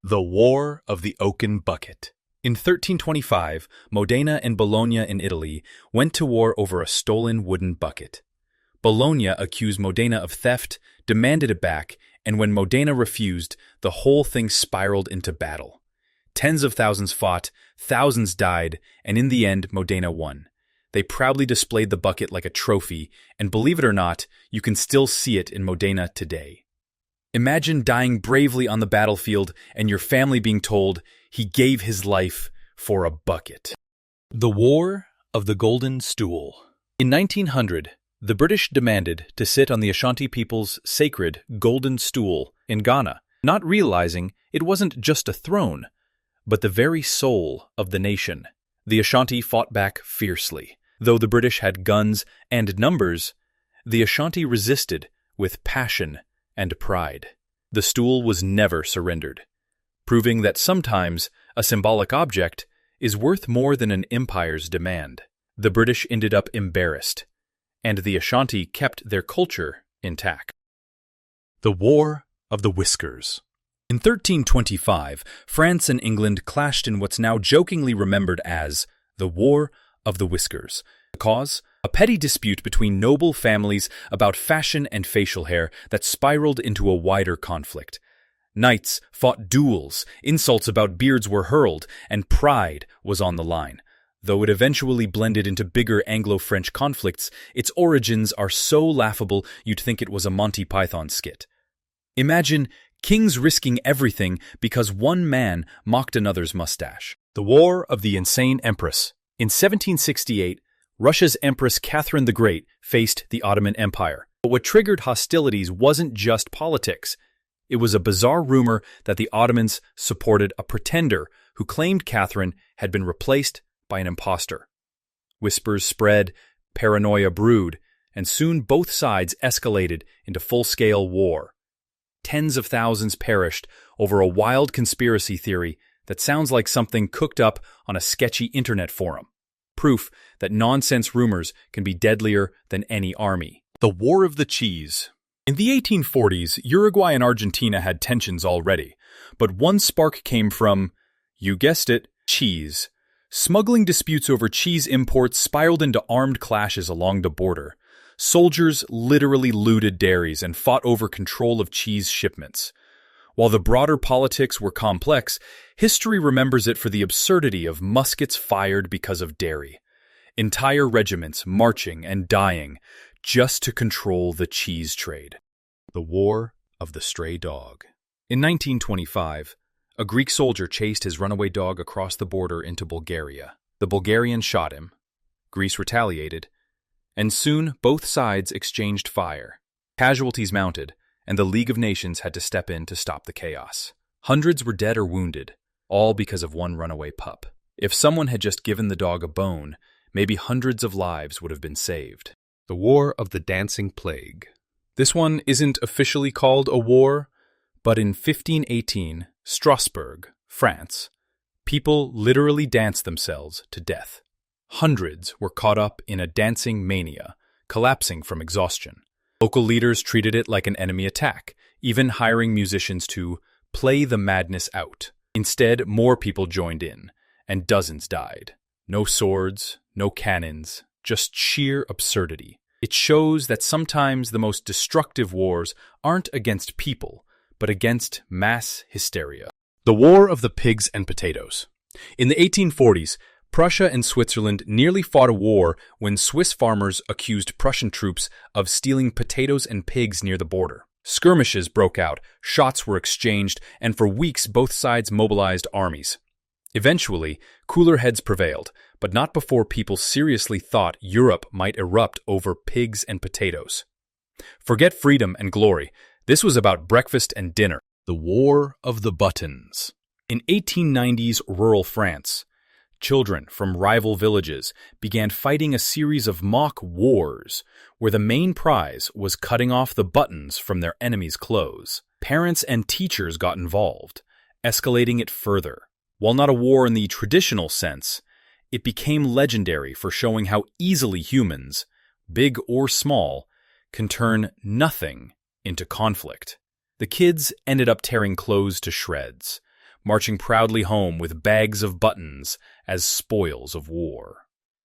The War of the Oaken Bucket. In 1325, Modena and Bologna in Italy went to war over a stolen wooden bucket. Bologna accused Modena of theft, demanded it back, and when Modena refused, the whole thing spiraled into battle. Tens of thousands fought, thousands died, and in the end, Modena won. They proudly displayed the bucket like a trophy, and believe it or not, you can still see it in Modena today. Imagine dying bravely on the battlefield and your family being told he gave his life for a bucket. The War of the Golden Stool. In 1900, the British demanded to sit on the Ashanti people's sacred Golden Stool in Ghana, not realizing it wasn't just a throne, but the very soul of the nation. The Ashanti fought back fiercely. Though the British had guns and numbers, the Ashanti resisted with passion and pride. The stool was never surrendered, proving that sometimes a symbolic object is worth more than an empire's demand. The British ended up embarrassed, and the Ashanti kept their culture intact. The War of the Whiskers. In 1325, France and England clashed in what's now jokingly remembered as the War of the Whiskers. The cause? A petty dispute between noble families about fashion and facial hair that spiraled into a wider conflict. Knights fought duels, insults about beards were hurled, and pride was on the line. Though it eventually blended into bigger Anglo-French conflicts, its origins are so laughable you'd think it was a Monty Python skit. Imagine kings risking everything because one man mocked another's mustache. The War of the Insane Empress. In 1768, Russia's Empress Catherine the Great faced the Ottoman Empire. But what triggered hostilities wasn't just politics. It was a bizarre rumor that the Ottomans supported a pretender who claimed Catherine had been replaced by an impostor. Whispers spread, paranoia brewed, and soon both sides escalated into full-scale war. Tens of thousands perished over a wild conspiracy theory that sounds like something cooked up on a sketchy internet forum. Proof that nonsense rumors can be deadlier than any army. The War of the Cheese. In the 1840s, Uruguay and Argentina had tensions already, but one spark came from, you guessed it, cheese. Smuggling disputes over cheese imports spiraled into armed clashes along the border. Soldiers literally looted dairies and fought over control of cheese shipments. While the broader politics were complex, history remembers it for the absurdity of muskets fired because of dairy. Entire regiments marching and dying just to control the cheese trade. The War of the Stray Dog. In 1925, a Greek soldier chased his runaway dog across the border into Bulgaria. The Bulgarians shot him. Greece retaliated, and soon both sides exchanged fire. Casualties mounted, and the League of Nations had to step in to stop the chaos. Hundreds were dead or wounded, all because of one runaway pup. If someone had just given the dog a bone, maybe hundreds of lives would have been saved. The War of the Dancing Plague. This one isn't officially called a war, but in 1518, Strasbourg, France, people literally danced themselves to death. Hundreds were caught up in a dancing mania, collapsing from exhaustion. Local leaders treated it like an enemy attack, even hiring musicians to play the madness out. Instead, more people joined in, and dozens died. No swords, no cannons, just sheer absurdity. It shows that sometimes the most destructive wars aren't against people, but against mass hysteria. The War of the Pigs and Potatoes. In the 1840s, Prussia and Switzerland nearly fought a war when Swiss farmers accused Prussian troops of stealing potatoes and pigs near the border. Skirmishes broke out, shots were exchanged, and for weeks both sides mobilized armies. Eventually, cooler heads prevailed, but not before people seriously thought Europe might erupt over pigs and potatoes. Forget freedom and glory. This was about breakfast and dinner. The War of the Buttons. In 1890s rural France, children from rival villages began fighting a series of mock wars where the main prize was cutting off the buttons from their enemies' clothes. Parents and teachers got involved, escalating it further. While not a war in the traditional sense, it became legendary for showing how easily humans, big or small, can turn nothing into conflict. The kids ended up tearing clothes to shreds, marching proudly home with bags of buttons as spoils of war.